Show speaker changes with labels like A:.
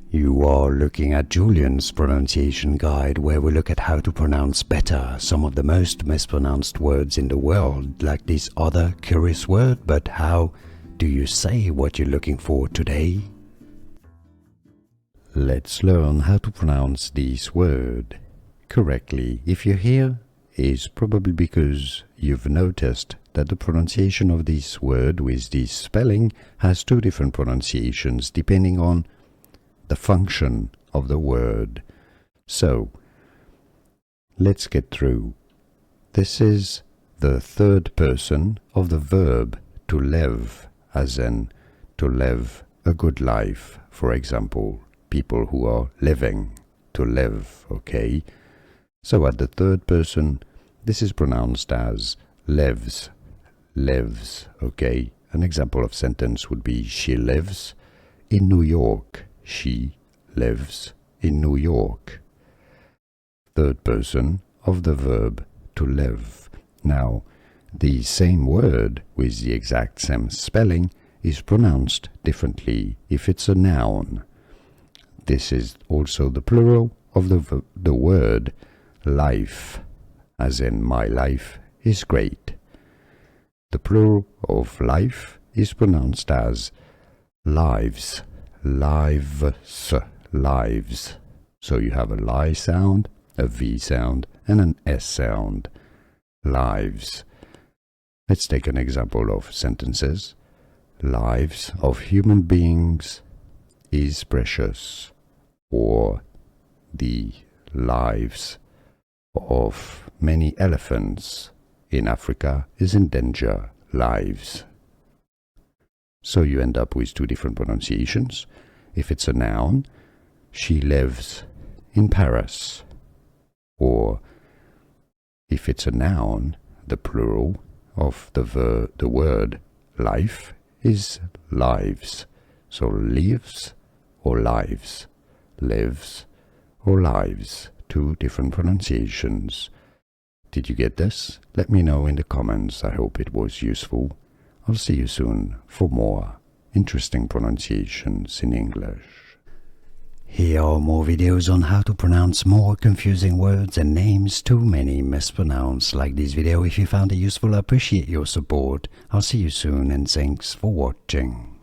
A: You are looking at Julian's pronunciation guide, where we look at how to pronounce better some of the most mispronounced words in the world, like this other curious word. But how do you say what you're looking for today? Let's learn how to pronounce this word correctly. If you're here, it's probably because you've noticed that the pronunciation of this word with this spelling has two different pronunciations depending on the function of the word. So, let's get through. This is the third person of the verb to live, as in to live a good life. For example, people who are living, to live, okay? So at the third person, this is pronounced as lives, lives, okay? An example of sentence would be, she lives in New York. She lives in New York. Third person of the verb to live. Now, the same word with the exact same spelling is pronounced differently if it's a noun. This is also the plural of the word life, as in my life is great. The plural of life is pronounced as lives, lives, lives. So you have a li sound, a v sound, and an s sound. Lives. Let's take an example of sentences. Lives of human beings is precious, or the lives of many elephants in Africa is in danger. Lives. So you end up with two different pronunciations. If it's a noun, she lives in Paris. Or if it's a noun, the plural of the word life is lives. So lives or lives, lives or lives, two different pronunciations. Did you get this? Let me know in the comments. I hope it was useful. I'll see you soon for more interesting pronunciations in English. Here are more videos on how to pronounce more confusing words and names too many mispronounced. Like this video if you found it useful. I appreciate your support. I'll see you soon and thanks for watching.